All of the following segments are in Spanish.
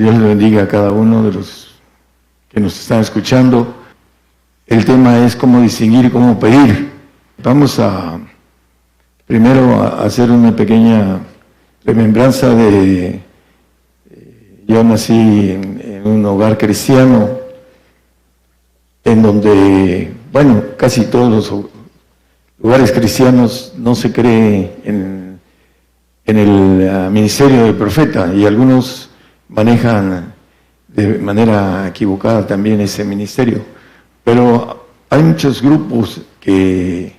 Dios le bendiga a cada uno de los que nos están escuchando. El tema es cómo distinguir y cómo pedir. Vamos primero a hacer una pequeña remembranza de... Yo nací en un hogar cristiano en donde, bueno, casi todos los lugares cristianos no se cree en el ministerio del profeta, y algunos manejan de manera equivocada también ese ministerio. Pero hay muchos grupos que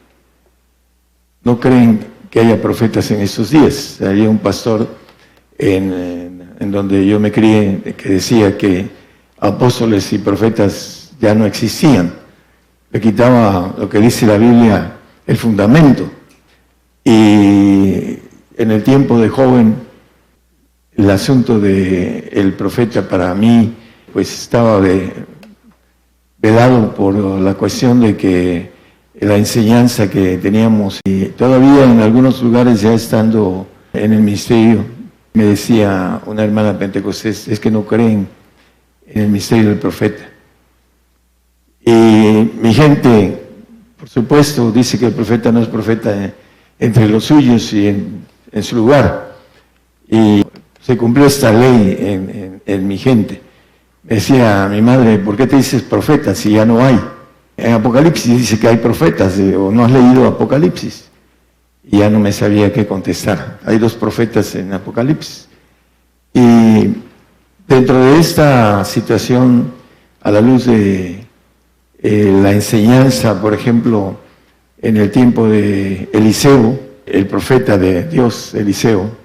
no creen que haya profetas en estos días. Había un pastor en donde yo me crié que decía que apóstoles y profetas ya no existían. Le quitaba lo que dice la Biblia, el fundamento. Y en el tiempo de joven, el asunto del profeta para mí pues estaba vedado por la cuestión de que la enseñanza que teníamos, y todavía en algunos lugares ya estando en el ministerio, me decía una hermana pentecostés, es que no creen en el misterio del profeta. Y mi gente, por supuesto, dice que el profeta no es profeta entre los suyos y en su lugar. Y se cumplió esta ley en mi gente. Me decía mi madre, ¿por qué te dices profeta si ya no hay? En Apocalipsis dice que hay profetas, o no has leído Apocalipsis. Y ya no me sabía qué contestar. Hay 2 profetas en Apocalipsis. Y dentro de esta situación, a la luz de la enseñanza, por ejemplo, en el tiempo de Eliseo, el profeta de Dios, Eliseo,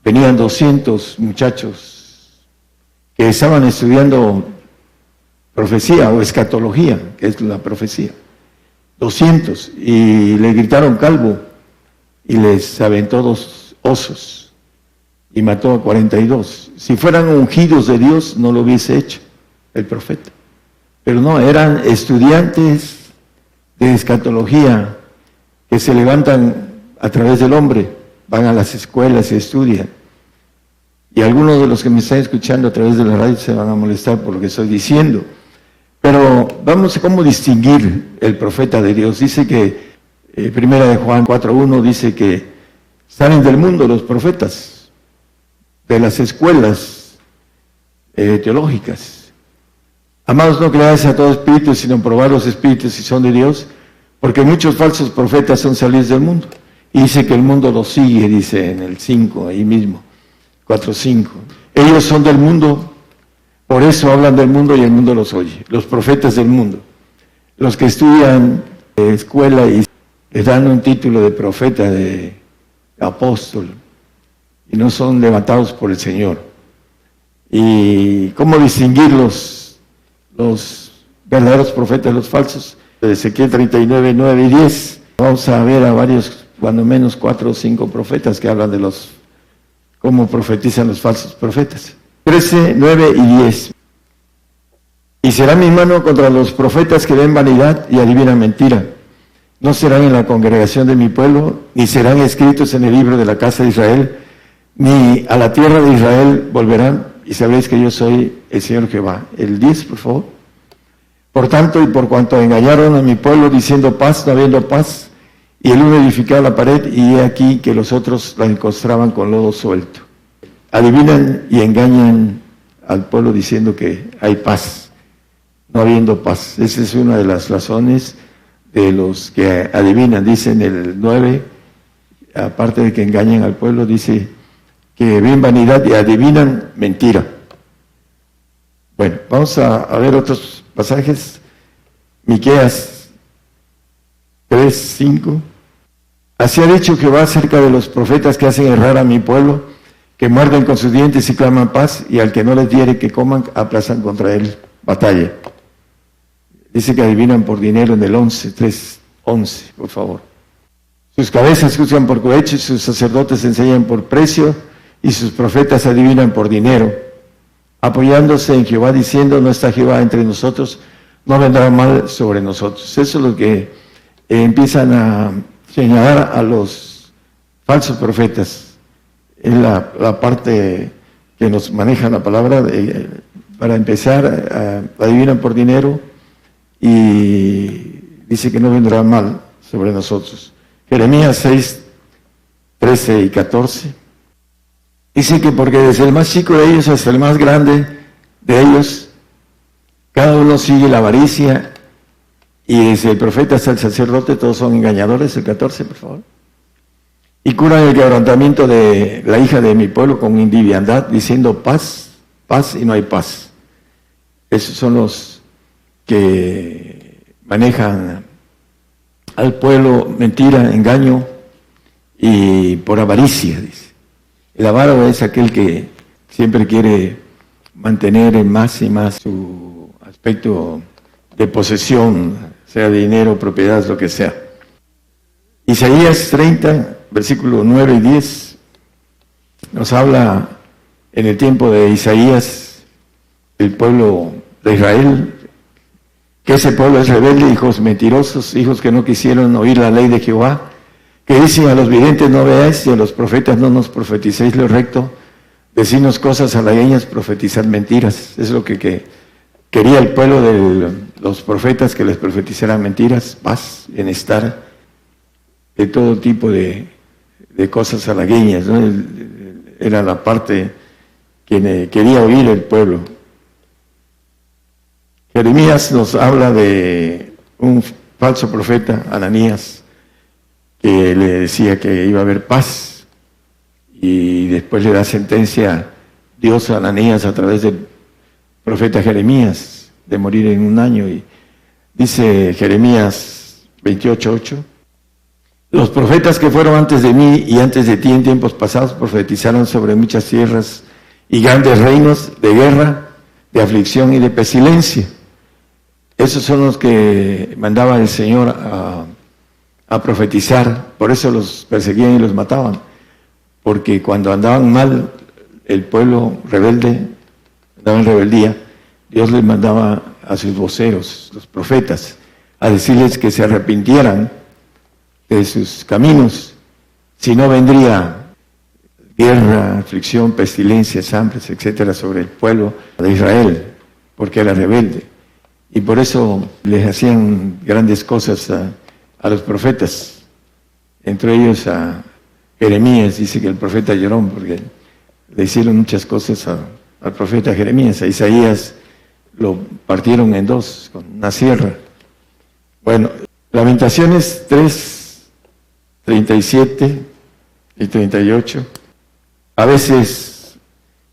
venían 200 muchachos que estaban estudiando profecía o escatología, que es la profecía. 200, y le gritaron calvo y les aventó 2 osos y mató a 42. Si fueran ungidos de Dios no lo hubiese hecho el profeta, pero no, eran estudiantes de escatología que se levantan a través del hombre, van a las escuelas y estudian. Y algunos de los que me están escuchando a través de la radio se van a molestar por lo que estoy diciendo. Pero vamos a cómo distinguir el profeta de Dios. Dice que, primera de Juan 4:1, dice que salen del mundo los profetas, de las escuelas teológicas. Amados, no creáis a todo espíritu, sino probar los espíritus si son de Dios, porque muchos falsos profetas son salidos del mundo. Y dice que el mundo los sigue, dice en el 5, ahí mismo, 4:5. Ellos son del mundo, por eso hablan del mundo y el mundo los oye. Los profetas del mundo, los que estudian escuela y les dan un título de profeta, de apóstol, y no son levantados por el Señor. ¿Y cómo distinguir los verdaderos profetas de los falsos? De Ezequiel 39, 9 y 10. Vamos a ver a varios, cuando menos 4 o 5 profetas que hablan de cómo profetizan los falsos profetas. 13, 9 y 10. Y será mi mano contra los profetas que ven vanidad y adivinan mentira. No serán en la congregación de mi pueblo, ni serán escritos en el libro de la casa de Israel, ni a la tierra de Israel volverán, y sabréis que yo soy el Señor Jehová. El 10, por favor. Por tanto, y por cuanto engañaron a mi pueblo diciendo paz, no habiendo paz, y el uno edificaba la pared, y he aquí que los otros la encostraban con lodo suelto. Adivinan y engañan al pueblo diciendo que hay paz, no habiendo paz. Esa es una de las razones de los que adivinan. Dice en el 9, aparte de que engañan al pueblo, dice que ven vanidad y adivinan mentira. Bueno, vamos a ver otros pasajes. Miqueas 3:5. Así ha dicho Jehová acerca de los profetas que hacen errar a mi pueblo, que muerden con sus dientes y claman paz, y al que no les diere que coman, aplazan contra él batalla. Dice que adivinan por dinero en el 3:11, por favor. Sus cabezas juzgan por cohecho, sus sacerdotes enseñan por precio, y sus profetas adivinan por dinero, apoyándose en Jehová, diciendo, no está Jehová entre nosotros, no vendrá mal sobre nosotros. Eso es lo que empiezan a señalar a los falsos profetas. Es la parte que nos manejan la palabra. Para empezar, adivinan por dinero y dice que no vendrá mal sobre nosotros. Jeremías 6, 13 y 14. Dice que porque desde el más chico de ellos hasta el más grande de ellos, cada uno sigue la avaricia, y desde el profeta hasta el sacerdote todos son engañadores. El 14, por favor. Y curan el quebrantamiento de la hija de mi pueblo con indiviandad, diciendo paz, paz, y no hay paz. Esos son los que manejan al pueblo mentira, engaño y por avaricia, dice. El avaro es aquel que siempre quiere mantener más y más su aspecto de posesión, sea de dinero, propiedad, lo que sea. Isaías 30, versículo 9 y 10, nos habla en el tiempo de Isaías, el pueblo de Israel, que ese pueblo es rebelde, hijos mentirosos, hijos que no quisieron oír la ley de Jehová, que dicen a los videntes no veáis y a los profetas no nos profeticéis lo recto, decirnos cosas halagüeñas, profetizar mentiras. Es lo que quería el pueblo de los profetas, que les profetizaran mentiras, paz, bienestar, de todo tipo de cosas halagüeñas, ¿no? Era la parte que quería oír el pueblo. Jeremías nos habla de un falso profeta, Ananías, que le decía que iba a haber paz, y después le da sentencia Dios a Ananías a través del profeta Jeremías de morir en un año. Y dice Jeremías 28:8: los profetas que fueron antes de mí y antes de ti en tiempos pasados profetizaron sobre muchas tierras y grandes reinos de guerra, de aflicción y de pestilencia. Esos son los que mandaba el Señor a profetizar. Por eso los perseguían y los mataban, porque cuando andaban mal, el pueblo rebelde andaba en rebeldía, Dios les mandaba a sus voceros, los profetas, a decirles que se arrepintieran de sus caminos, si no vendría guerra, aflicción, pestilencias, hambres, etcétera, sobre el pueblo de Israel, porque era rebelde. Y por eso les hacían grandes cosas a los profetas, entre ellos a Jeremías. Dice que el profeta lloró porque le hicieron muchas cosas al profeta Jeremías. A Isaías lo partieron en dos con una sierra. Bueno, Lamentaciones 3, 37 y 38. A veces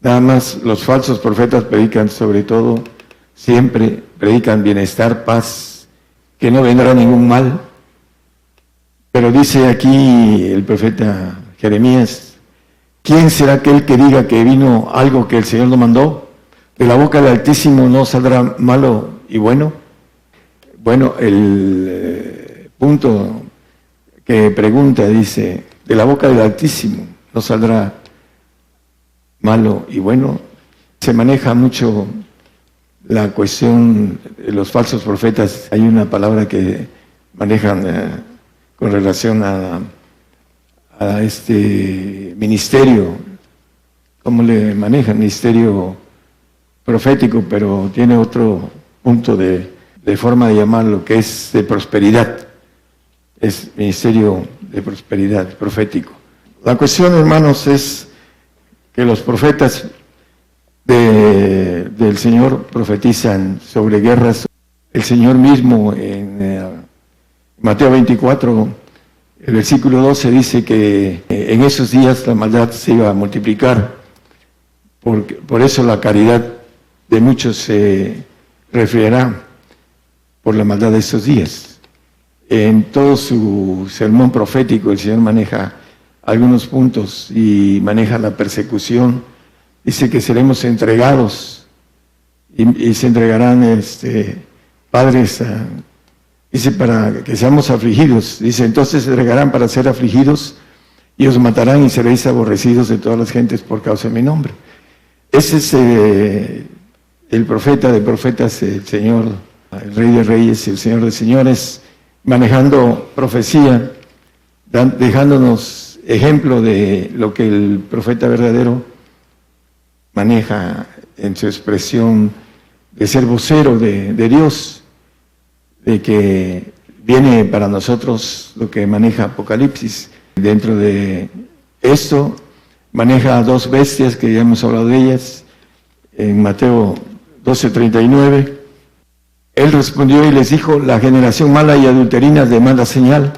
nada más los falsos profetas predican, sobre todo, siempre predican bienestar, paz, que no vendrá ningún mal. Pero dice aquí el profeta Jeremías: ¿quién será aquel que diga que vino algo que el Señor no mandó? De la boca del Altísimo no saldrá malo y bueno. Bueno, el punto que pregunta dice: de la boca del Altísimo no saldrá malo y bueno. Se maneja mucho la cuestión de los falsos profetas. Hay una palabra que manejan con relación a este ministerio, ¿cómo le manejan? Ministerio profético, pero tiene otro punto de forma de llamarlo, que es de prosperidad. Es ministerio de prosperidad profético. La cuestión, hermanos, es que los profetas del Señor profetizan sobre guerras. El Señor mismo en Mateo 24, el versículo 12, dice que en esos días la maldad se iba a multiplicar. Por eso la caridad de muchos se refriará por la maldad de estos días. En todo su sermón profético el Señor maneja algunos puntos y maneja la persecución. Dice que seremos entregados y se entregarán padres dice para que seamos afligidos. Dice, entonces se entregarán para ser afligidos y os matarán y seréis aborrecidos de todas las gentes por causa de mi nombre. Ese es el profeta de profetas, el Señor, el Rey de Reyes y el Señor de Señores, manejando profecía, dejándonos ejemplo de lo que el profeta verdadero maneja en su expresión de ser vocero de Dios, de que viene para nosotros lo que maneja Apocalipsis. Dentro de esto maneja 2 bestias que ya hemos hablado de ellas en Mateo 12:39. Él respondió y les dijo: la generación mala y adulterina demanda señal,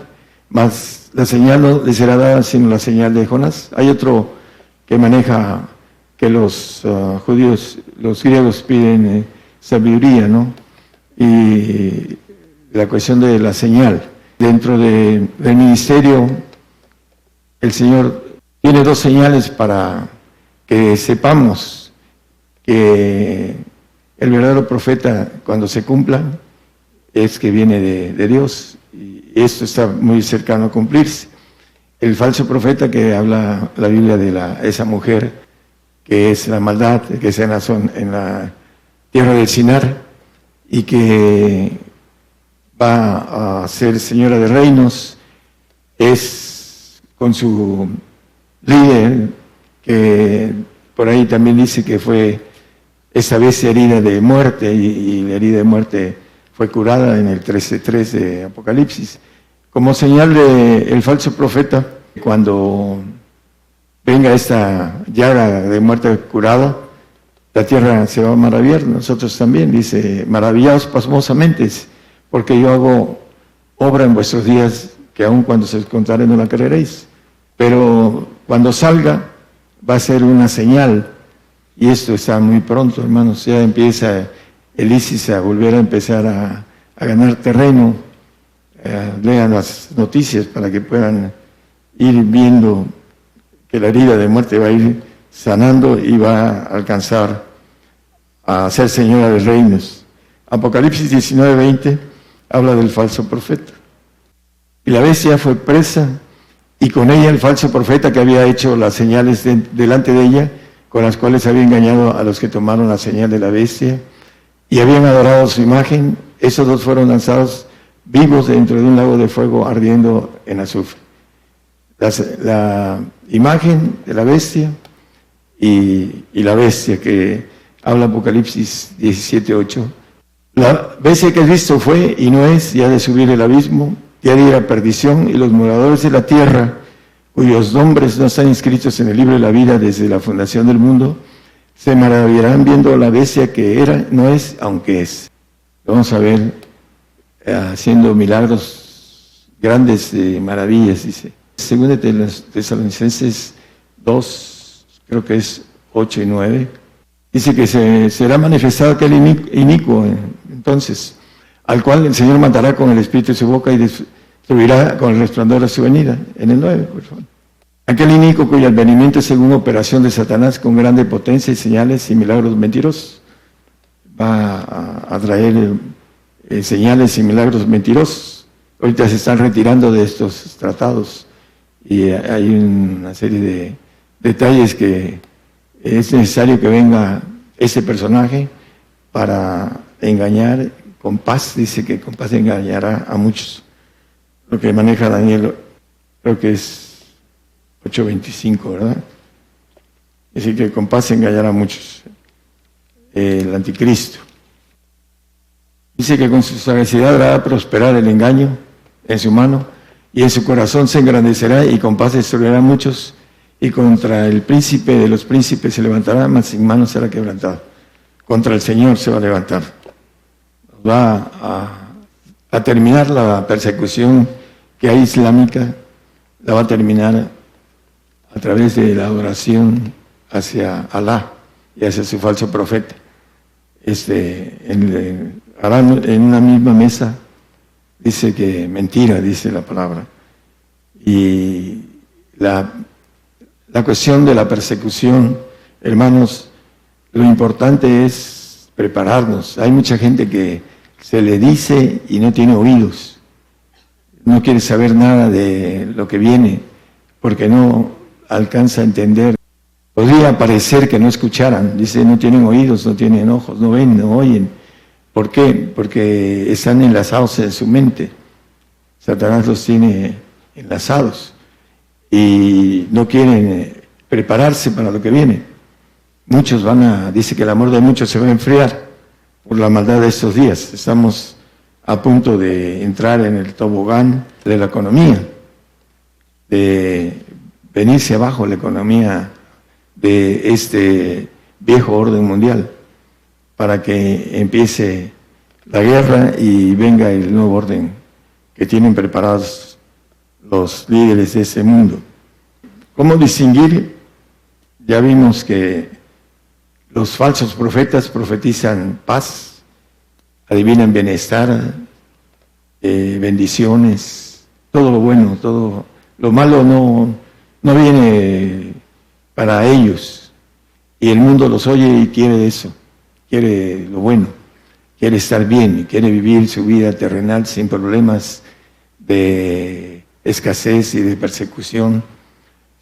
mas la señal no le será dada sino la señal de Jonás. Hay otro que maneja que los judíos, los griegos piden sabiduría, ¿no? Y la cuestión de la señal. Dentro del ministerio, el Señor tiene 2 señales para que sepamos que el verdadero profeta, cuando se cumpla, es que viene de Dios, y esto está muy cercano a cumplirse. El falso profeta, que habla la Biblia de esa mujer que es la maldad, que se nació en la tierra del Sinar y que va a ser señora de reinos, es con su líder, que por ahí también dice que fue esa vez herida de muerte, y la herida de muerte fue curada en el 13:3 de Apocalipsis. Como señal del falso profeta, cuando venga esta llaga de muerte curada, la tierra se va a maravillar. Nosotros también, dice: maravillaos pasmosamente, porque yo hago obra en vuestros días, que aun cuando se os contare no la creeréis. Pero cuando salga, va a ser una señal. Y esto está muy pronto, hermanos. Ya empieza el ISIS a volver a empezar a ganar terreno. Lean las noticias para que puedan ir viendo que la herida de muerte va a ir sanando y va a alcanzar a ser señora de reinos. Apocalipsis 19:20 habla del falso profeta. Y la bestia fue presa, y con ella el falso profeta que había hecho las señales delante de ella, con las cuales había engañado a los que tomaron la señal de la bestia y habían adorado su imagen. Esos 2 fueron lanzados vivos dentro de un lago de fuego ardiendo en azufre. La imagen de la bestia y la bestia que habla Apocalipsis 17:8. La bestia que has visto fue y no es, y ha de subir el abismo, y ha de ir a perdición, y los moradores de la tierra, cuyos nombres no están inscritos en el libro de la vida desde la fundación del mundo, se maravillarán viendo la bestia que era, no es, aunque es. Vamos a ver haciendo milagros grandes, maravillas, dice. Según de los Tesalonicenses 2, creo que es 8 y 9, dice que será manifestado aquel inicuo, entonces, al cual el Señor matará con el espíritu de su boca y destruirá con el resplandor de su venida. En el 9, por favor. Aquel inicuo cuyo advenimiento es según operación de Satanás con grande potencia y señales y milagros mentirosos. Va a traer señales y milagros mentirosos. Ahorita se están retirando de estos tratados y hay una serie de detalles que es necesario que venga ese personaje para engañar con paz. Dice que con paz engañará a muchos. Lo que maneja Daniel, creo que es 8:25, ¿verdad? Dice que con paz engañará a muchos. El anticristo. Dice que con su sagacidad hará prosperar el engaño en su mano, y en su corazón se engrandecerá, y con paz destruirá a muchos, y contra el príncipe de los príncipes se levantará, mas sin mano será quebrantado. Contra el Señor se va a levantar. Va a terminar la persecución que hay islámica, la va a terminar a través de la adoración hacia Alá y hacia su falso profeta. Harán en una misma mesa, dice que mentira, dice la palabra. Y la cuestión de la persecución, hermanos, lo importante es prepararnos. Hay mucha gente que se le dice y no tiene oídos, no quiere saber nada de lo que viene, porque no alcanza a entender. Podría parecer que no escucharan, dice, no tienen oídos, no tienen ojos, no ven, no oyen. ¿Por qué? Porque están enlazados en su mente. Satanás los tiene enlazados y no quieren prepararse para lo que viene. muchos dice que el amor de muchos se va a enfriar por la maldad de estos días. Estamos a punto de entrar en el tobogán de la economía, de venirse abajo la economía de este viejo orden mundial, para que empiece la guerra y venga el nuevo orden que tienen preparados los líderes de ese mundo. ¿Cómo distinguir? Ya vimos que los falsos profetas profetizan paz, adivinan bienestar, bendiciones, todo lo bueno, todo lo malo no viene para ellos. Y el mundo los oye y quiere eso, quiere lo bueno, quiere estar bien, quiere vivir su vida terrenal sin problemas de escasez y de persecución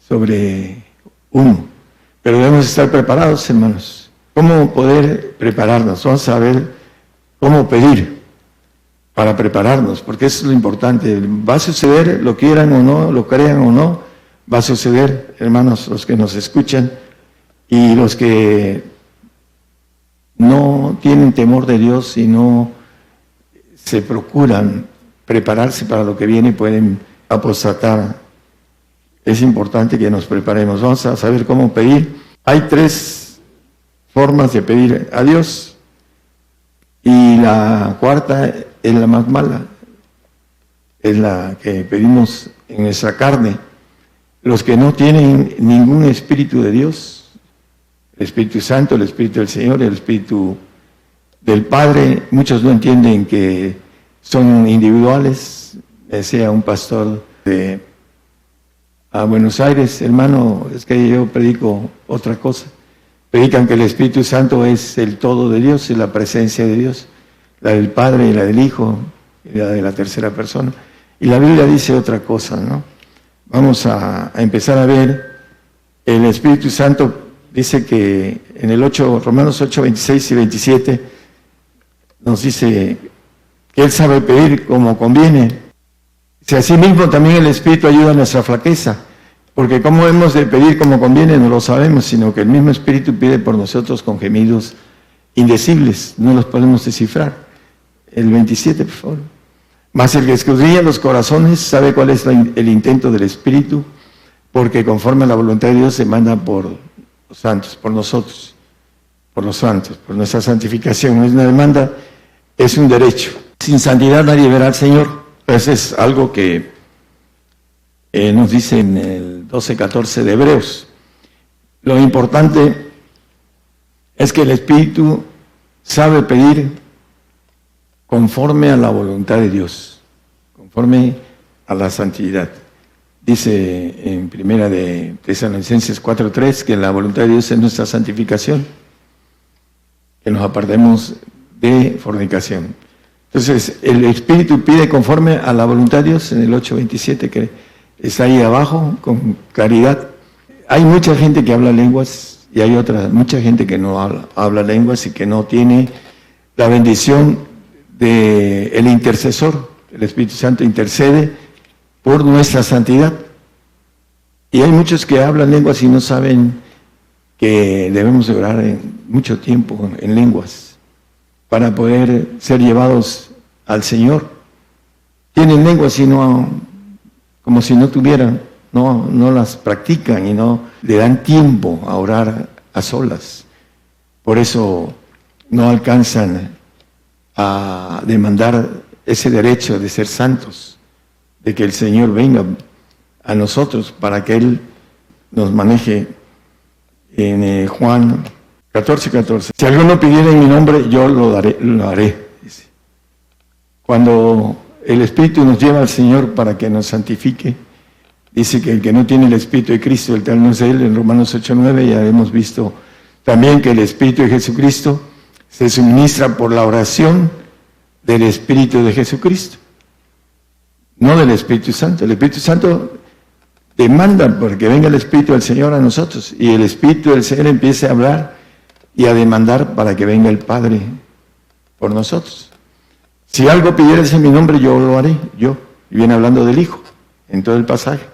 sobre uno. Pero debemos estar preparados, hermanos. ¿Cómo poder prepararnos? Vamos a ver cómo pedir para prepararnos, porque eso es lo importante. Va a suceder, lo quieran o no, lo crean o no, va a suceder, hermanos, los que nos escuchan y los que no tienen temor de Dios y no se procuran prepararse para lo que viene, pueden apostatar. Es importante que nos preparemos. Vamos a saber cómo pedir. Hay 3 formas de pedir a Dios y la cuarta es la más mala, es la que pedimos en nuestra carne. Los que no tienen ningún Espíritu de Dios, el Espíritu Santo, el Espíritu del Señor, el Espíritu del Padre, muchos no entienden que son individuales. Decía un pastor a Buenos Aires: hermano, es que yo predico otra cosa. Predican que el Espíritu Santo es el todo de Dios, es la presencia de Dios, la del Padre y la del Hijo y la de la tercera persona. Y la Biblia dice otra cosa, ¿no? Vamos a empezar a ver. El Espíritu Santo dice que en el Romanos 8, 26 y 27 nos dice que Él sabe pedir como conviene. Si así mismo también el Espíritu ayuda a nuestra flaqueza, porque cómo hemos de pedir como conviene no lo sabemos, sino que el mismo Espíritu pide por nosotros con gemidos indecibles, no los podemos descifrar. El 27, por favor. Mas el que escudriña los corazones sabe cuál es el intento del Espíritu, porque conforme a la voluntad de Dios se manda por los santos, por nosotros, por los santos, por nuestra santificación. No es una demanda, es un derecho. Sin santidad nadie verá al Señor. Eso es algo que nos dice en el 12:14 de Hebreos. Lo importante es que el Espíritu sabe pedir conforme a la voluntad de Dios, conforme a la santidad. Dice en Primera de Tesalonicenses 4:3 que la voluntad de Dios es nuestra santificación, que nos apartemos de fornicación. Entonces, el Espíritu pide conforme a la voluntad de Dios en el 8:27, que está ahí abajo, con claridad. Hay mucha gente que habla lenguas y hay mucha gente que no habla lenguas y que no tiene la bendición del intercesor. El Espíritu Santo intercede por nuestra santidad. Y hay muchos que hablan lenguas y no saben que debemos de orar mucho tiempo en lenguas para poder ser llevados al Señor. Tienen lenguas y no, como si no tuvieran, no las practican y no le dan tiempo a orar a solas. Por eso no alcanzan a demandar ese derecho de ser santos, de que el Señor venga a nosotros para que Él nos maneje. En Juan 14:14. Si alguno pidiera en mi nombre, yo lo haré. Dice. Cuando el Espíritu nos lleva al Señor para que nos santifique, dice que el que no tiene el Espíritu de Cristo, el tal no es Él. En Romanos 8:9 ya hemos visto también que el Espíritu de Jesucristo se suministra por la oración del Espíritu de Jesucristo, no del Espíritu Santo. El Espíritu Santo demanda porque venga el Espíritu del Señor a nosotros y el Espíritu del Señor empiece a hablar y a demandar para que venga el Padre por nosotros. Si algo pidieras en mi nombre, yo lo haré, yo. Y viene hablando del Hijo en todo el pasaje.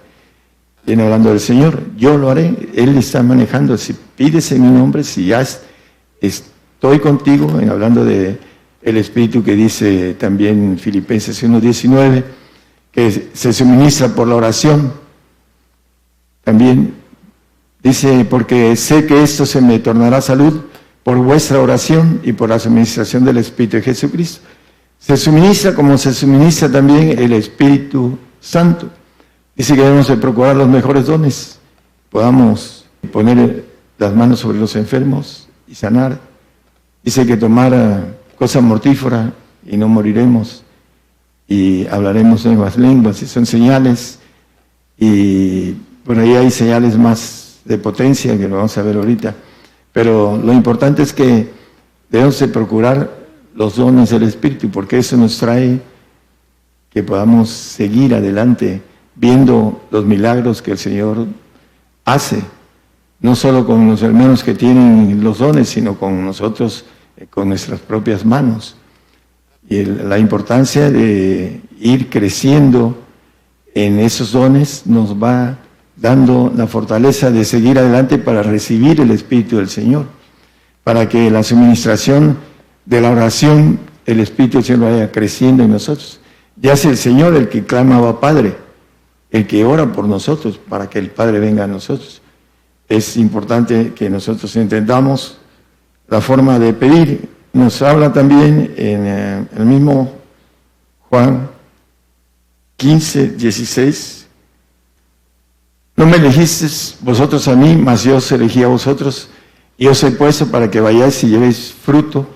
Viene hablando del Señor, yo lo haré. Él está manejando, si pides en mi nombre, si ya estoy contigo, hablando de el Espíritu que dice también Filipenses 1:19, que se suministra por la oración. También dice, porque sé que esto se me tornará salud por vuestra oración y por la suministración del Espíritu de Jesucristo. Se suministra como se suministra también el Espíritu Santo. Dice que debemos de procurar los mejores dones, podamos poner las manos sobre los enfermos y sanar. Dice que tomar cosa mortífera y no moriremos, y hablaremos nuevas lenguas, y son señales, y por ahí hay señales más de potencia que lo vamos a ver ahorita. Pero lo importante es que debemos de procurar los dones del Espíritu, porque eso nos trae que podamos seguir adelante viendo los milagros que el Señor hace, no solo con los hermanos que tienen los dones, sino con nosotros, con nuestras propias manos. Y la importancia de ir creciendo en esos dones nos va dando la fortaleza de seguir adelante para recibir el Espíritu del Señor, para que la suministración de la oración, el Espíritu del Señor vaya creciendo en nosotros. Ya es el Señor el que clama a Padre, el que ora por nosotros para que el Padre venga a nosotros. Es importante que nosotros entendamos la forma de pedir. Nos habla también en el mismo Juan 15:16. No me elegisteis vosotros a mí, mas yo os elegí a vosotros, y os he puesto para que vayáis y llevéis fruto.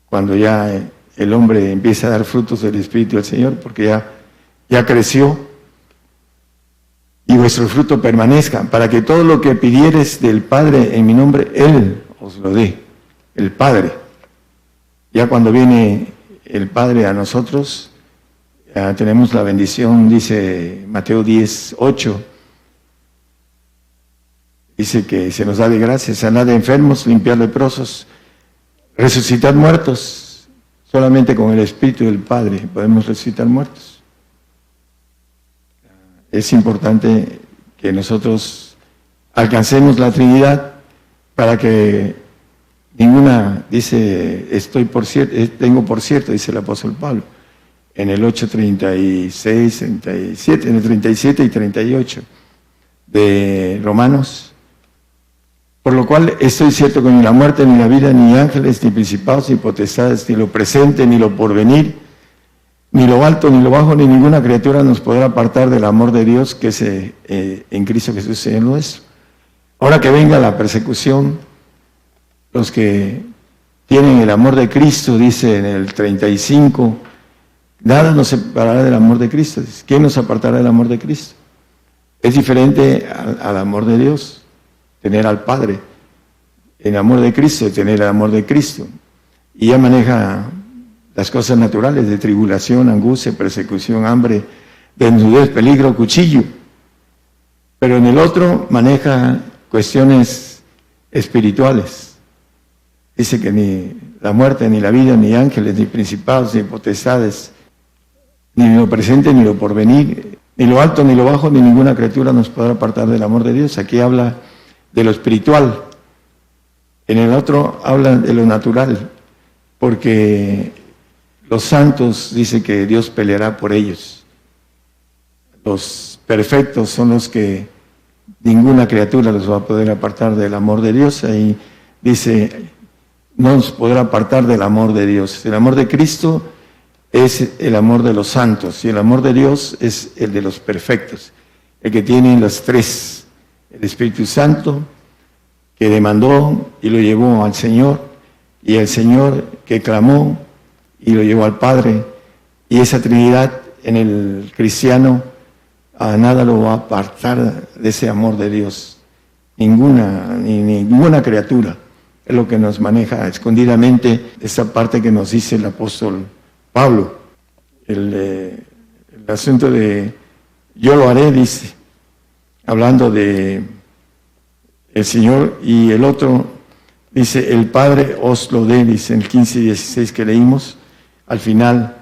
Cuando ya el hombre empieza a dar frutos del Espíritu del Señor, porque ya creció, y vuestro fruto permanezca, para que todo lo que pidiereis del Padre en mi nombre, Él os lo dé, el Padre. Ya cuando viene el Padre a nosotros, ya tenemos la bendición, dice Mateo 10:8, dice que se nos da de gracia, sanar de enfermos, limpiar leprosos, resucitar muertos. Solamente con el Espíritu del Padre podemos resucitar muertos. Es importante que nosotros alcancemos la Trinidad para que ninguna, dice, tengo por cierto, dice el apóstol Pablo, en el 8:36, 37, en el 37 y 38 de Romanos, por lo cual estoy cierto que ni la muerte, ni la vida, ni ángeles, ni principados, ni potestades, ni lo presente, ni lo porvenir, ni lo alto, ni lo bajo, ni ninguna criatura nos podrá apartar del amor de Dios que es en Cristo Jesús, Señor nuestro. Ahora que venga la persecución, los que tienen el amor de Cristo, dice en el 35, nada nos separará del amor de Cristo. ¿Quién nos apartará del amor de Cristo? Es diferente al amor de Dios, tener al Padre. El amor de Cristo, tener el amor de Cristo. Y ya maneja las cosas naturales de tribulación, angustia, persecución, hambre, desnudez, peligro, cuchillo. Pero en el otro maneja cuestiones espirituales. Dice que ni la muerte, ni la vida, ni ángeles, ni principados, ni potestades, ni lo presente, ni lo porvenir, ni lo alto, ni lo bajo, ni ninguna criatura nos podrá apartar del amor de Dios. Aquí habla de lo espiritual. En el otro habla de lo natural, porque los santos, dice que Dios peleará por ellos. Los perfectos son los que ninguna criatura los va a poder apartar del amor de Dios. Ahí dice, no nos podrá apartar del amor de Dios. El amor de Cristo es el amor de los santos, y el amor de Dios es el de los perfectos, el que tiene los tres: el Espíritu Santo, que demandó y lo llevó al Señor, y el Señor que clamó y lo llevó al Padre. Y esa Trinidad en el cristiano a nada lo va a apartar de ese amor de Dios. Ninguna criatura. Es lo que nos maneja escondidamente esa parte que nos dice el apóstol Pablo. El asunto de yo lo haré, dice, hablando de el Señor, y el otro dice el Padre os lo dé, dice en el 15 y 16 que leímos. Al final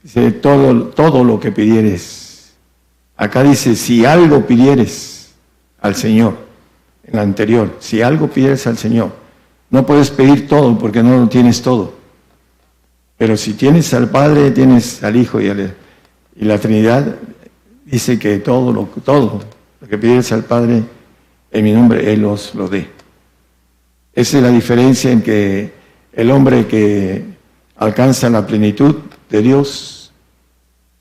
dice todo lo que pidieres Acá dice, si algo pidieres al Señor, en la anterior, si algo pidieres al Señor, no puedes pedir todo porque no lo tienes todo. Pero si tienes al Padre, tienes al Hijo y la Trinidad, dice que todo lo que pidieres al Padre en mi nombre, Él os lo dé. Esa es la diferencia en que el hombre que alcanza la plenitud de Dios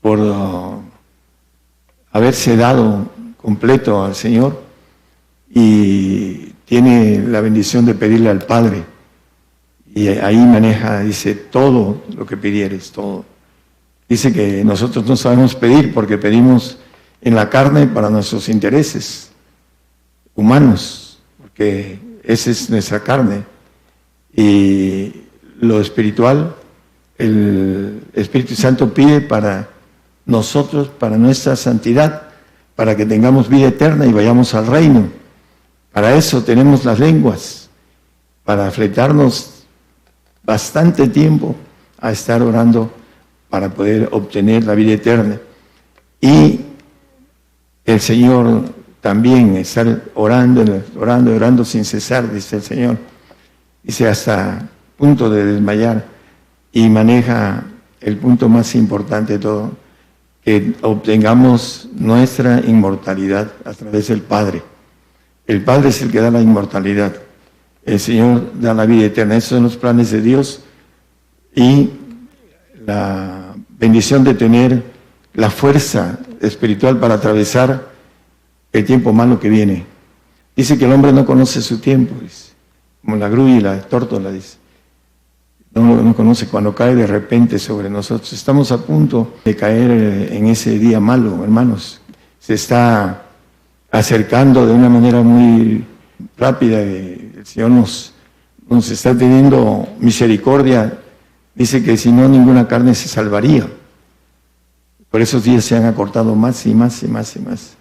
por haberse dado completo al Señor y tiene la bendición de pedirle al Padre. Y ahí maneja, dice, todo lo que pidieres, todo. Dice que nosotros no sabemos pedir porque pedimos en la carne para nuestros intereses humanos, porque esa es nuestra carne. Y lo espiritual, el Espíritu Santo pide para nosotros, para nuestra santidad, para que tengamos vida eterna y vayamos al reino. Para eso tenemos las lenguas, para fletarnos bastante tiempo a estar orando para poder obtener la vida eterna. Y el Señor también, estar orando sin cesar, dice el Señor. Dice hasta punto de desmayar, y maneja el punto más importante de todo, que obtengamos nuestra inmortalidad a través del Padre. El Padre es el que da la inmortalidad. El Señor da la vida eterna. Esos son los planes de Dios y la bendición de tener la fuerza espiritual para atravesar el tiempo malo que viene. Dice que el hombre no conoce su tiempo, dice, como la grulla y la tórtola, dice. No conoce cuando cae de repente sobre nosotros. Estamos a punto de caer en ese día malo, hermanos. Se está acercando de una manera muy rápida. El Señor nos está teniendo misericordia. Dice que si no, ninguna carne se salvaría. Por esos días se han acortado más y más y más y más.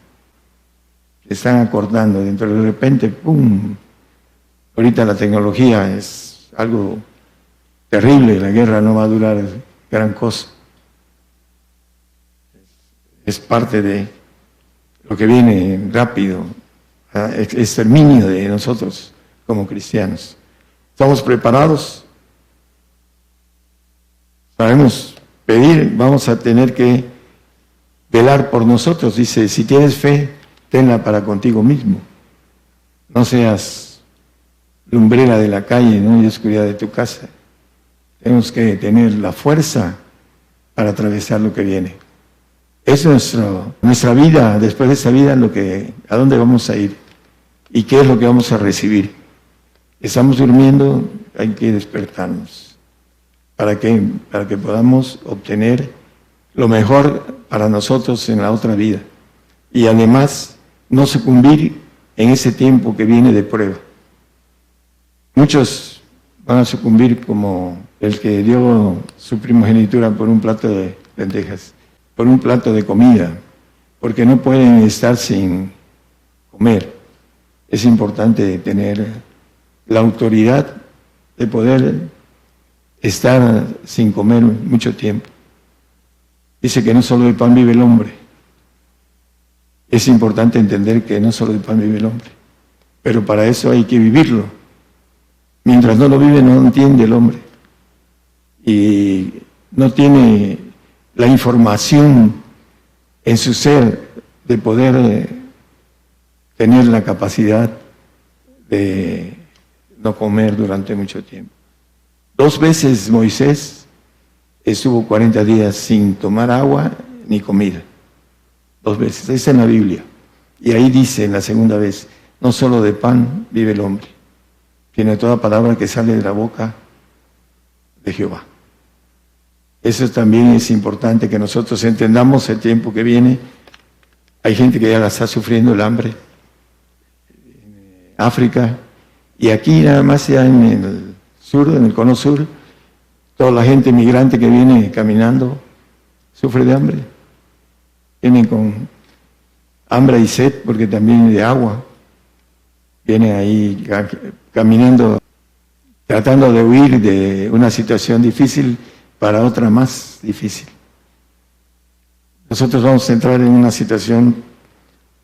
Se están acortando. Dentro de repente, ¡pum! Ahorita la tecnología es algo terrible. La guerra no va a durar gran cosa. Es parte de lo que viene rápido. Exterminio de nosotros como cristianos. ¿Estamos preparados? Sabemos pedir, vamos a tener que velar por nosotros. Dice, si tienes fe, tenla para contigo mismo. No seas lumbrera de la calle, ¿no? Y oscuridad de tu casa. Tenemos que tener la fuerza para atravesar lo que viene. Es nuestra vida, después de esta vida, a dónde vamos a ir y qué es lo que vamos a recibir. Estamos durmiendo, hay que despertarnos. ¿Para qué? Para que podamos obtener lo mejor para nosotros en la otra vida. Y además, no sucumbir en ese tiempo que viene de prueba. Muchos van a sucumbir como el que dio su primogenitura por un plato de lentejas, por un plato de comida, porque no pueden estar sin comer. Es importante tener la autoridad de poder estar sin comer mucho tiempo. Dice que no solo de pan vive el hombre. Es importante entender que no solo de pan vive el hombre, pero para eso hay que vivirlo. Mientras no lo vive, no entiende el hombre. Y no tiene la información en su ser de poder tener la capacidad de no comer durante mucho tiempo. 2 veces Moisés estuvo 40 días sin tomar agua ni comida. 2 veces, está en la Biblia. Y ahí dice en la segunda vez, no solo de pan vive el hombre, sino de toda palabra que sale de la boca de Jehová. Eso también es importante que nosotros entendamos el tiempo que viene. Hay gente que ya la está sufriendo el hambre en África, y aquí nada más ya en el sur, en el cono sur, toda la gente migrante que viene caminando sufre de hambre. Vienen con hambre y sed porque también de agua. Vienen ahí caminando, tratando de huir de una situación difícil para otra más difícil. nosotros vamos a entrar en una situación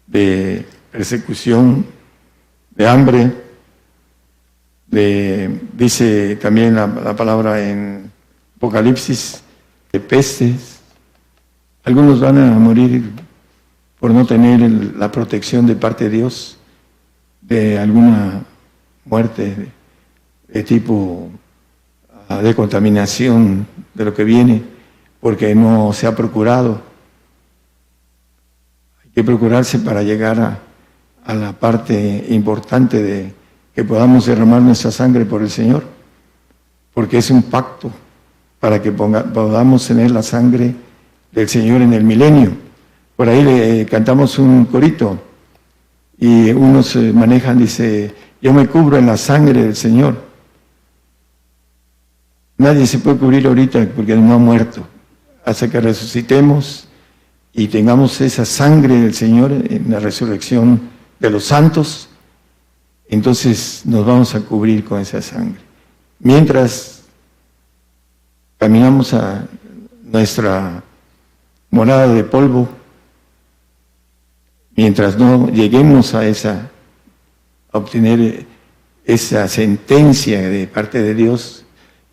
de persecución, de hambre, dice también la palabra en Apocalipsis, de pestes. Algunos van a morir por no tener la protección de parte de Dios, de alguna muerte de tipo de contaminación de lo que viene, porque no se ha procurado. Hay que procurarse para llegar a la parte importante de que podamos derramar nuestra sangre por el Señor, porque es un pacto para que podamos tener la sangre del Señor en el milenio. Por ahí le cantamos un corito y unos manejan, dice, yo me cubro en la sangre del Señor. Nadie se puede cubrir ahorita porque no ha muerto. Hasta que resucitemos y tengamos esa sangre del Señor en la resurrección de los santos, entonces nos vamos a cubrir con esa sangre. Mientras caminamos a nuestra morada de polvo, mientras no lleguemos a obtener esa sentencia de parte de Dios,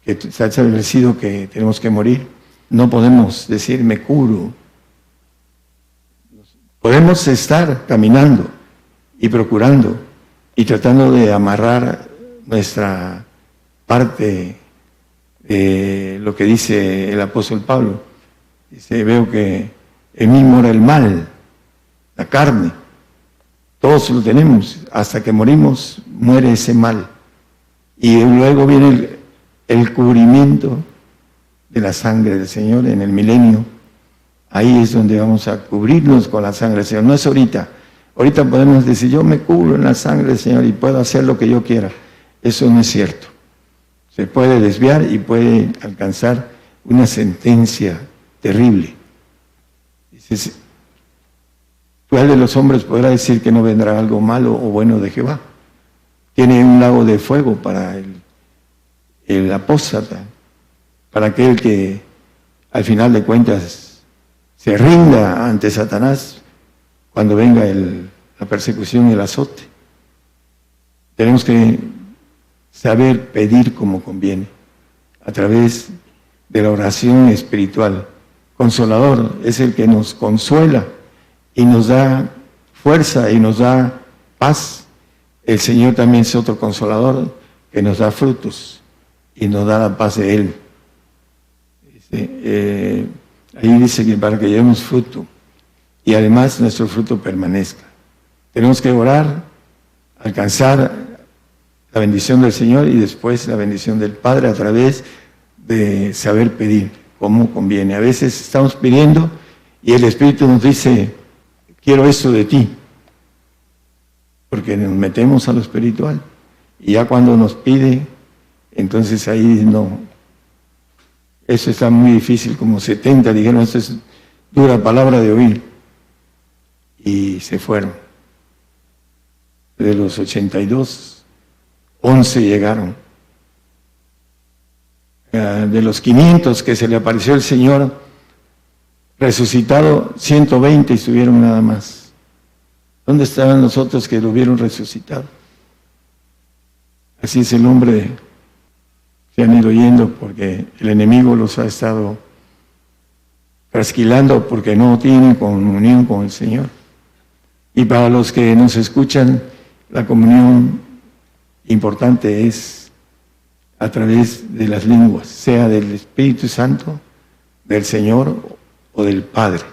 que está establecido que tenemos que morir, no podemos decir me curo. Podemos estar caminando y procurando y tratando de amarrar nuestra parte de lo que dice el apóstol Pablo. Dice, veo que en mí mora el mal, la carne. Todos lo tenemos. Hasta que morimos, muere ese mal. Y luego viene el cubrimiento de la sangre del Señor en el milenio. Ahí es donde vamos a cubrirnos con la sangre del Señor. No es ahorita. Ahorita podemos decir, yo me cubro en la sangre del Señor y puedo hacer lo que yo quiera. Eso no es cierto. Se puede desviar y puede alcanzar una sentencia terrible. Dices, ¿cuál de los hombres podrá decir que no vendrá algo malo o bueno de Jehová? Tiene un lago de fuego para el apóstata, para aquel que al final de cuentas se rinda ante Satanás cuando venga la persecución y el azote. Tenemos que saber pedir como conviene, a través de la oración espiritual. Consolador es el que nos consuela y nos da fuerza y nos da paz. El Señor también es otro consolador que nos da frutos y nos da la paz de Él. Ahí dice que para que llevemos fruto y además nuestro fruto permanezca. Tenemos que orar, alcanzar la bendición del Señor y después la bendición del Padre a través de saber pedir como conviene. A veces estamos pidiendo y el Espíritu nos dice, quiero esto de ti, porque nos metemos a lo espiritual y ya cuando nos pide, entonces ahí no, eso está muy difícil, como 70 dijeron, esto es dura palabra de oír, y se fueron. De los 82, 11 llegaron. De los 500 que se le apareció el Señor resucitado, 120 estuvieron nada más. ¿Dónde estaban los otros que lo vieron resucitado? Así es el hombre, se han ido yendo porque el enemigo los ha estado trasquilando porque no tienen comunión con el Señor. Y para los que nos escuchan, la comunión importante es a través de las lenguas, sea del Espíritu Santo, del Señor o del Padre.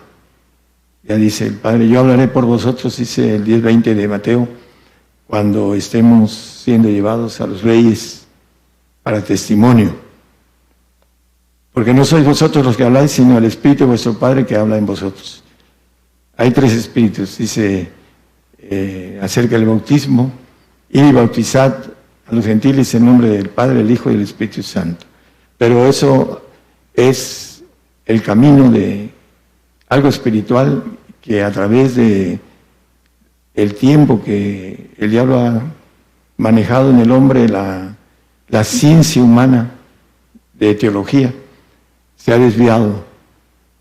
Ya dice el Padre, yo hablaré por vosotros, dice el 10:20 de Mateo, cuando estemos siendo llevados a los reyes para testimonio. Porque no sois vosotros los que habláis, sino el Espíritu de vuestro Padre que habla en vosotros. Hay 3 espíritus, dice acerca del bautismo, y bautizad a los gentiles en nombre del Padre, el Hijo y el Espíritu Santo. Pero eso es el camino de algo espiritual que a través de el tiempo que el diablo ha manejado en el hombre, la ciencia humana de teología se ha desviado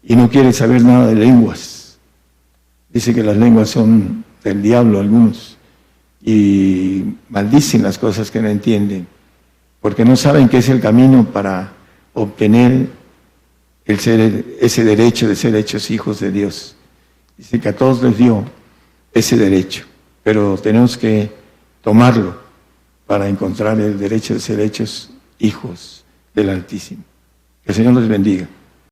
y no quiere saber nada de lenguas. Dice que las lenguas son del diablo algunos y maldicen las cosas que no entienden, porque no saben que es el camino para obtener ese derecho de ser hechos hijos de Dios. Dice que a todos les dio ese derecho, pero tenemos que tomarlo para encontrar el derecho de ser hechos hijos del Altísimo. Que el Señor los bendiga.